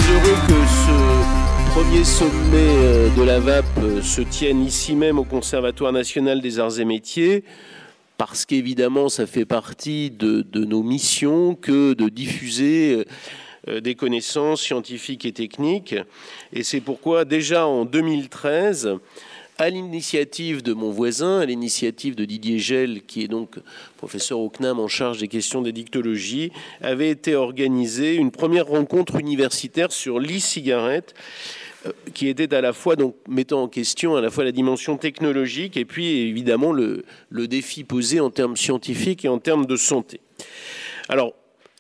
heureux que ce premier sommet de la VAP se tienne ici même au Conservatoire national des arts et métiers, parce qu'évidemment ça fait partie de nos missions que de diffuser des connaissances scientifiques et techniques. Et c'est pourquoi déjà en 2013, à l'initiative de mon voisin, à l'initiative de Didier Gell, qui est donc professeur au CNAM en charge des questions d'édictologie, avait été organisée une première rencontre universitaire sur l'e-cigarette, qui était à la fois donc mettant en question à la fois la dimension technologique et puis évidemment le défi posé en termes scientifiques et en termes de santé. Alors,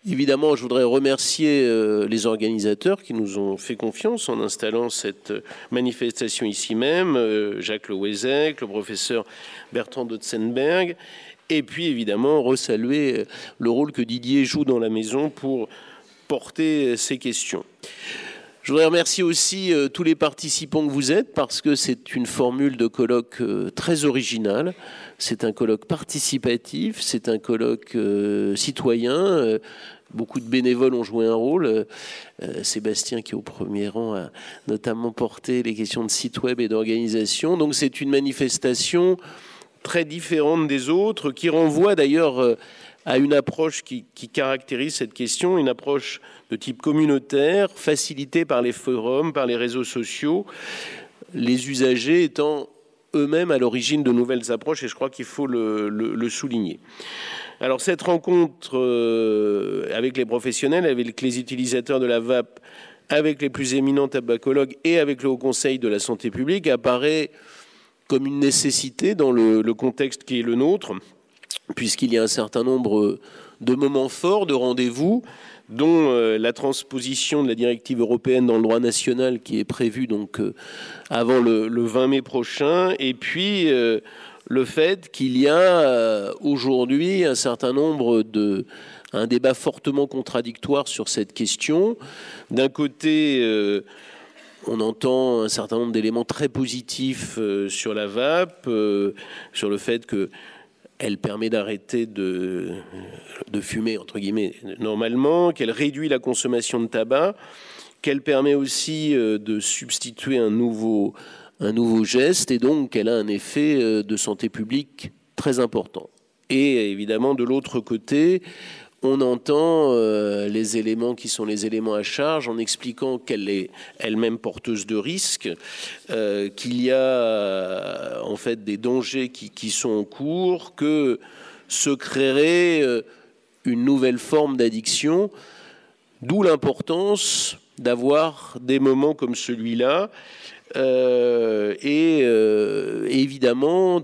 évidemment, je voudrais remercier les organisateurs qui nous ont fait confiance en installant cette manifestation ici même, Jacques Lewezek, le professeur Bertrand Dotzenberg, et puis évidemment resaluer le rôle que Didier joue dans la maison pour porter ces questions. Je voudrais remercier aussi tous les participants que vous êtes, parce que c'est une formule de colloque très originale. C'est un colloque participatif, c'est un colloque citoyen. Beaucoup de bénévoles ont joué un rôle. Sébastien, qui est au premier rang, a notamment porté les questions de site web et d'organisation. Donc c'est une manifestation très différente des autres, qui renvoie d'ailleurs à une approche qui caractérise cette question, une approche de type communautaire, facilitée par les forums, par les réseaux sociaux, les usagers étant eux-mêmes à l'origine de nouvelles approches, et je crois qu'il faut le souligner. Alors cette rencontre avec les professionnels, avec les utilisateurs de la VAP, avec les plus éminents tabacologues et avec le Haut Conseil de la santé publique apparaît comme une nécessité dans le contexte qui est le nôtre, puisqu'il y a un certain nombre de moments forts, de rendez-vous, dont la transposition de la directive européenne dans le droit national qui est prévue donc avant le 20 mai prochain, et puis le fait qu'il y a aujourd'hui un certain nombre un débat fortement contradictoire sur cette question. D'un côté, on entend un certain nombre d'éléments très positifs sur la VAP, sur le fait qu'elle permet d'arrêter de fumer, entre guillemets, normalement, qu'elle réduit la consommation de tabac, qu'elle permet aussi de substituer un nouveau geste, et donc elle a un effet de santé publique très important. Et évidemment, de l'autre côté, on entend les éléments qui sont les éléments à charge en expliquant qu'elle est elle-même porteuse de risques, qu'il y a en fait des dangers qui sont en cours, que se créerait une nouvelle forme d'addiction, d'où l'importance d'avoir des moments comme celui-là et évidemment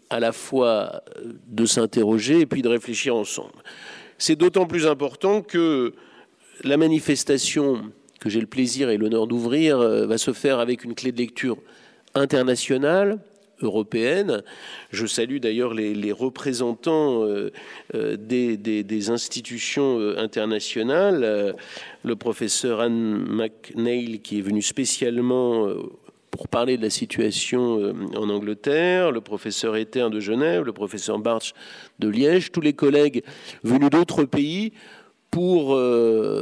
à la fois de s'interroger et puis de réfléchir ensemble. C'est d'autant plus important que la manifestation que j'ai le plaisir et l'honneur d'ouvrir va se faire avec une clé de lecture internationale, européenne. Je salue d'ailleurs les représentants des institutions internationales, le professeur Anne McNeil qui est venu spécialement pour parler de la situation en Angleterre, le professeur Ether de Genève, le professeur Bartsch de Liège, tous les collègues venus d'autres pays pour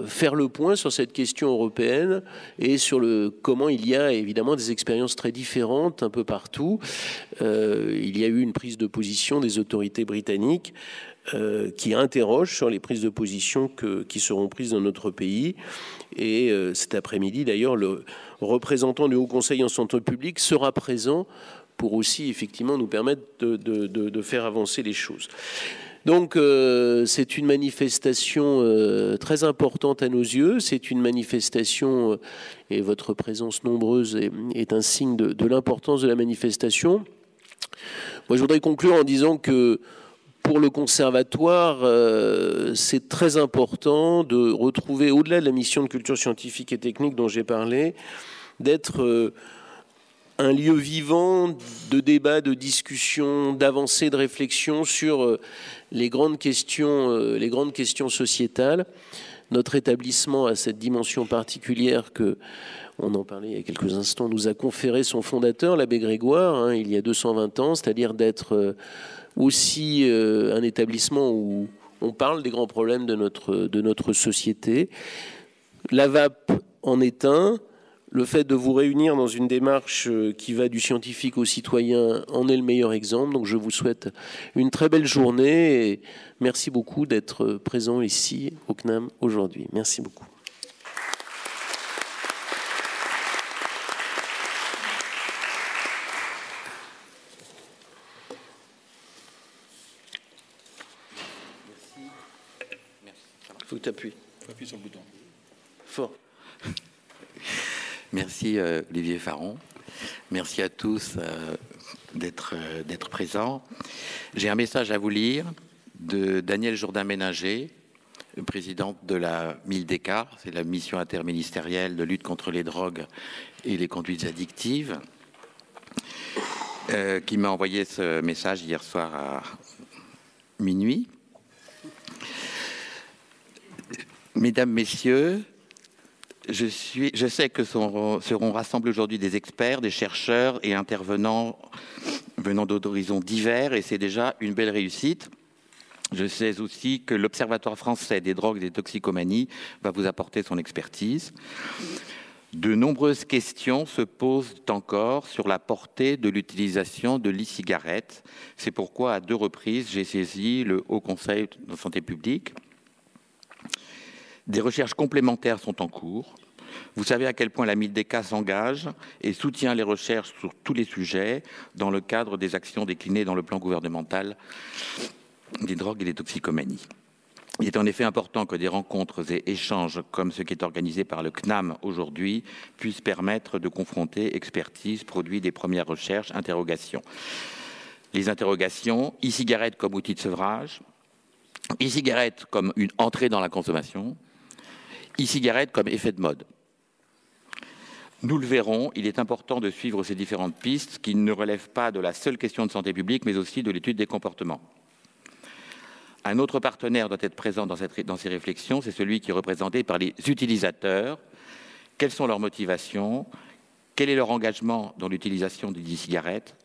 faire le point sur cette question européenne et sur comment il y a évidemment des expériences très différentes un peu partout. Il y a eu une prise de position des autorités britanniques qui interrogent sur les prises de position qui seront prises dans notre pays. Et cet après-midi, d'ailleurs, le représentant du Haut Conseil en santé publique sera présent pour aussi effectivement nous permettre de faire avancer les choses. Donc c'est une manifestation très importante à nos yeux, c'est une manifestation, et votre présence nombreuse est un signe de l'importance de la manifestation. Moi je voudrais conclure en disant que pour le conservatoire, c'est très important de retrouver, au-delà de la mission de culture scientifique et technique dont j'ai parlé, d'être un lieu vivant de débat, de discussion, d'avancée, de réflexion sur les grandes questions sociétales. Notre établissement a cette dimension particulière que, on en parlait il y a quelques instants, nous a conféré son fondateur, l'abbé Grégoire, il y a 220 ans, c'est-à-dire d'être aussi un établissement où on parle des grands problèmes de notre société. La VAP en est un. Le fait de vous réunir dans une démarche qui va du scientifique au citoyen en est le meilleur exemple. Donc je vous souhaite une très belle journée et merci beaucoup d'être présent ici au CNAM aujourd'hui. Merci beaucoup. Il faut que tu appuies. Il faut appuyer sur le bouton. Fort. Merci Olivier Faron. Merci à tous d'être présents. J'ai un message à vous lire de Danielle Jourdain-Méninger, présidente de la MILDECA, c'est la mission interministérielle de lutte contre les drogues et les conduites addictives, qui m'a envoyé ce message hier soir à minuit. Mesdames, Messieurs, je sais que seront rassemblés aujourd'hui des experts, des chercheurs et intervenants venant d'horizons divers, et c'est déjà une belle réussite. Je sais aussi que l'Observatoire français des drogues et des toxicomanies va vous apporter son expertise. De nombreuses questions se posent encore sur la portée de l'utilisation de l'e-cigarette. C'est pourquoi, à 2 reprises, j'ai saisi le Haut Conseil de santé publique. Des recherches complémentaires sont en cours. Vous savez à quel point la MILDECA s'engage et soutient les recherches sur tous les sujets dans le cadre des actions déclinées dans le plan gouvernemental des drogues et des toxicomanies. Il est en effet important que des rencontres et échanges comme ce qui est organisé par le CNAM aujourd'hui puissent permettre de confronter expertise, produits des premières recherches, interrogations. Les interrogations, e-cigarette comme outil de sevrage, e-cigarette comme une entrée dans la consommation, e-cigarette comme effet de mode. Nous le verrons, il est important de suivre ces différentes pistes qui ne relèvent pas de la seule question de santé publique, mais aussi de l'étude des comportements. Un autre partenaire doit être présent dans ces réflexions, c'est celui qui est représenté par les utilisateurs. Quelles sont leurs motivations? Quel est leur engagement dans l'utilisation des e-cigarettes?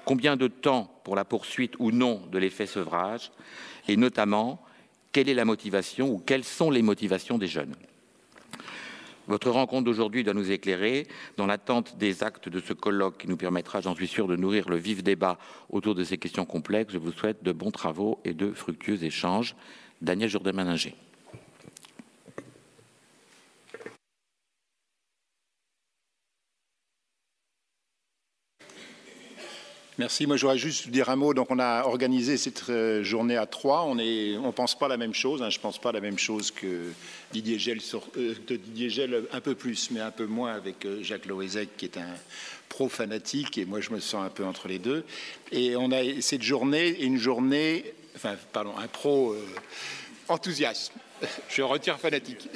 Combien de temps pour la poursuite ou non de l'effet sevrage? Et notamment, quelle est la motivation ou quelles sont les motivations des jeunes? Votre rencontre d'aujourd'hui doit nous éclairer dans l'attente des actes de ce colloque qui nous permettra, j'en suis sûr, de nourrir le vif débat autour de ces questions complexes. Je vous souhaite de bons travaux et de fructueux échanges. Danielle Jourdain-Méninger. Merci. Moi, j'aurais juste dire un mot. Donc, on a organisé cette journée à 3. On ne pense pas la même chose. Hein. Je ne pense pas la même chose que Didier Gell, un peu plus, mais un peu moins avec Jacques Loézec, qui est un pro-fanatique. Et moi, je me sens un peu entre les deux. Et on a cette journée, un pro-enthousiasme. Je retire fanatique.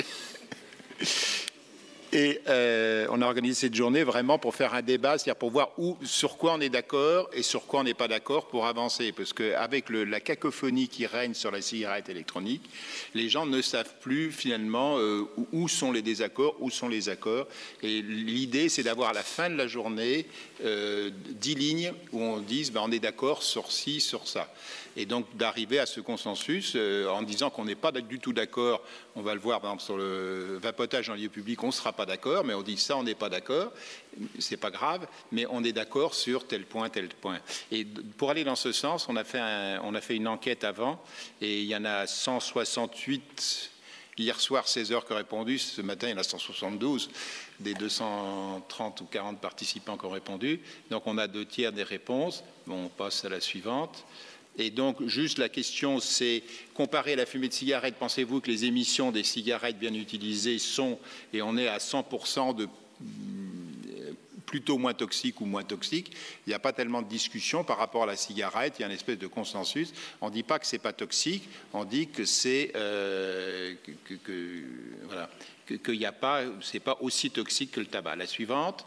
Et on a organisé cette journée vraiment pour faire un débat, c'est-à-dire pour voir sur quoi on est d'accord et sur quoi on n'est pas d'accord pour avancer. Parce qu'avec la cacophonie qui règne sur la cigarette électronique, les gens ne savent plus finalement où sont les désaccords, où sont les accords. Et l'idée, c'est d'avoir à la fin de la journée 10 lignes où on dise on est d'accord sur ci, sur ça. Et donc d'arriver à ce consensus en disant qu'on n'est pas du tout d'accord. On va le voir par exemple sur le vapotage en lieu public, on ne sera pas d'accord, mais on dit ça, on n'est pas d'accord, c'est pas grave, mais on est d'accord sur tel point, tel point. Et pour aller dans ce sens, on a fait une enquête avant, et il y en a 168 hier soir, 16 heures qui ont répondu. Ce matin, il y en a 172 des 230 ou 40 participants qui ont répondu. Donc on a 2/3 des réponses. Bon, on passe à la suivante. Et donc, juste la question, c'est comparer la fumée de cigarette. Pensez-vous que les émissions des cigarettes bien utilisées sont, et on est à 100% de plutôt moins toxiques ou moins toxiques? Il n'y a pas tellement de discussion par rapport à la cigarette. Il y a une espèce de consensus. On ne dit pas que c'est pas toxique. On dit que c'est c'est pas aussi toxique que le tabac. La suivante.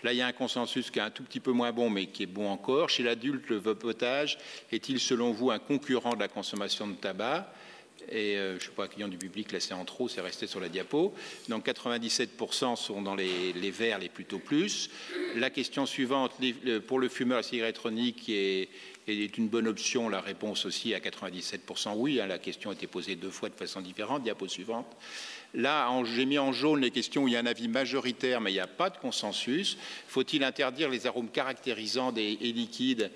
Là, il y a un consensus qui est un tout petit peu moins bon, mais qui est bon encore. Chez l'adulte, le vapotage est-il, selon vous, un concurrent de la consommation de tabac? Et je ne sais pas, client du public, là, c'est en trop, c'est resté sur la diapo. Donc, 97% sont dans les verts, les plutôt plus. La question suivante, pour le fumeur, la cigarette électronique est une bonne option. La réponse aussi à 97% oui. Hein, la question a été posée 2 fois de façon différente. Diapo suivante. Là, j'ai mis en jaune les questions où il y a un avis majoritaire, mais il n'y a pas de consensus. Faut-il interdire les arômes caractérisants et liquides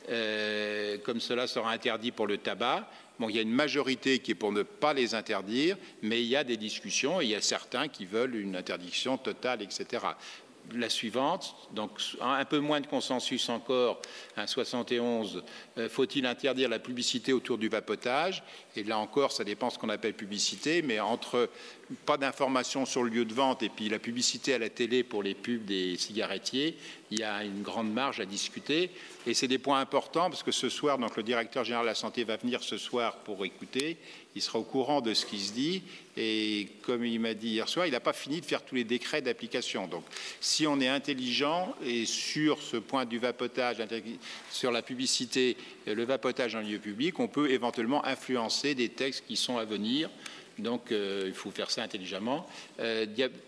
comme cela sera interdit pour le tabac? Bon, il y a une majorité qui est pour ne pas les interdire, mais il y a des discussions et il y a certains qui veulent une interdiction totale, etc. La suivante, donc un peu moins de consensus encore, un 71, faut-il interdire la publicité autour du vapotage? Et là encore, ça dépend de ce qu'on appelle publicité, mais entre pas d'information sur le lieu de vente et puis la publicité à la télé pour les pubs des cigarettiers, il y a une grande marge à discuter. Et c'est des points importants parce que ce soir, donc, le directeur général de la santé va venir ce soir pour écouter. Il sera au courant de ce qui se dit. Et comme il m'a dit hier soir, il n'a pas fini de faire tous les décrets d'application. Donc, si on est intelligent et sur ce point du vapotage, sur la publicité, le vapotage en lieu public, on peut éventuellement influencer des textes qui sont à venir. Donc, il faut faire ça intelligemment.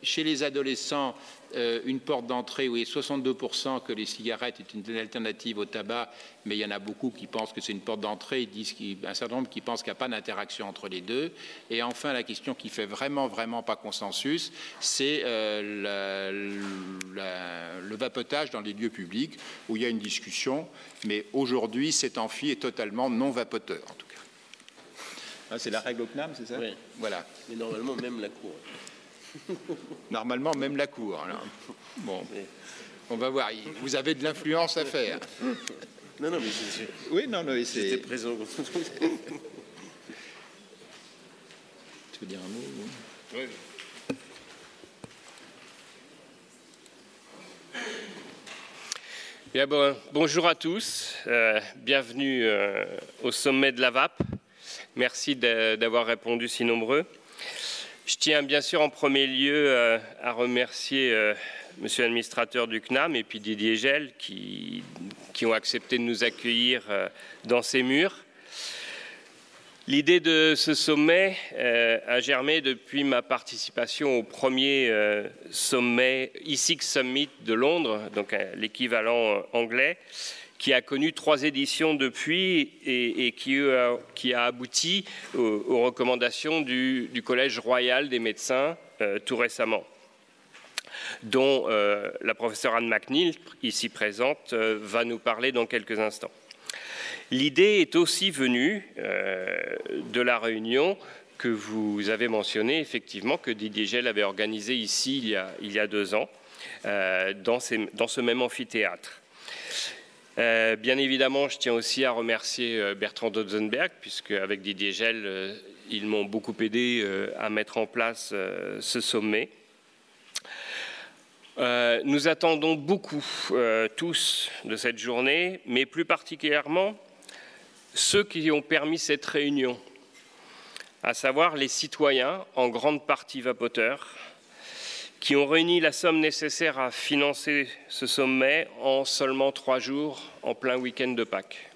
Chez les adolescents, une porte d'entrée, oui, 62% que les cigarettes est une alternative au tabac, mais il y en a beaucoup qui pensent que c'est une porte d'entrée, un certain nombre qui pensent qu'il n'y a pas d'interaction entre les deux. Et enfin, la question qui fait vraiment pas consensus, c'est le vapotage dans les lieux publics, où il y a une discussion, mais aujourd'hui, cet amphi est totalement non vapoteur, en tout cas. Ah, c'est la règle au CNAM, c'est ça? Oui. Voilà. Mais normalement, même la Cour. Normalement, même la Cour. Alors. Bon, on va voir. Vous avez de l'influence à faire. Non, mais c'est... Oui, non, c'est... J'étais présent. Tu veux dire un mot? Oui. Bien, bonjour à tous. Bienvenue au sommet de la VAP. Merci d'avoir répondu si nombreux. Je tiens bien sûr en premier lieu à remercier Monsieur l'administrateur du CNAM et puis Didier Gell qui ont accepté de nous accueillir dans ces murs. L'idée de ce sommet a germé depuis ma participation au premier sommet ISIC Summit de Londres, donc l'équivalent anglais, qui a connu 3 éditions depuis et qui a abouti aux recommandations du Collège royal des médecins tout récemment, dont la professeure Anne McNeil, ici présente, va nous parler dans quelques instants. L'idée est aussi venue de la réunion que vous avez mentionnée, effectivement, que Didier Gell avait organisée ici il y a 2 ans, dans ce même amphithéâtre. Bien évidemment, je tiens aussi à remercier Bertrand Dotzenberg, puisque avec Didier Gell, ils m'ont beaucoup aidé à mettre en place ce sommet. Nous attendons beaucoup, tous, de cette journée, mais plus particulièrement ceux qui ont permis cette réunion, à savoir les citoyens, en grande partie vapoteurs, qui ont réuni la somme nécessaire à financer ce sommet en seulement 3 jours, en plein week-end de Pâques.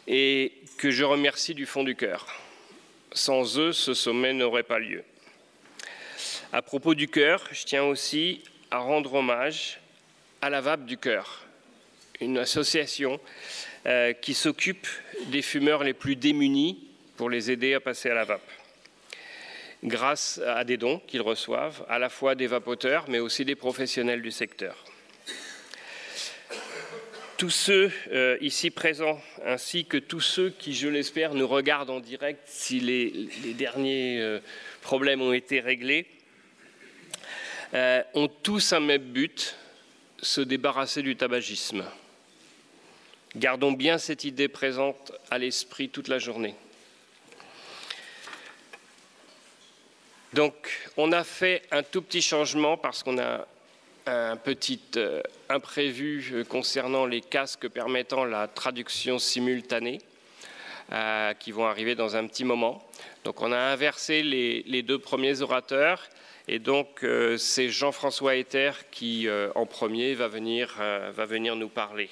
Et que je remercie du fond du cœur. Sans eux, ce sommet n'aurait pas lieu. À propos du cœur, je tiens aussi à rendre hommage à la VAP du cœur, une association qui s'occupe des fumeurs les plus démunis pour les aider à passer à la VAP, grâce à des dons qu'ils reçoivent, à la fois des vapoteurs, mais aussi des professionnels du secteur. Tous ceux ici présents, ainsi que tous ceux qui, je l'espère, nous regardent en direct si les derniers problèmes ont été réglés, ont tous un même but, se débarrasser du tabagisme. Gardons bien cette idée présente à l'esprit toute la journée. Donc, on a fait un tout petit changement parce qu'on a un petit imprévu concernant les casques permettant la traduction simultanée qui vont arriver dans un petit moment. Donc, on a inversé les 2 premiers orateurs et donc c'est Jean-François Ether qui, en premier, va venir nous parler.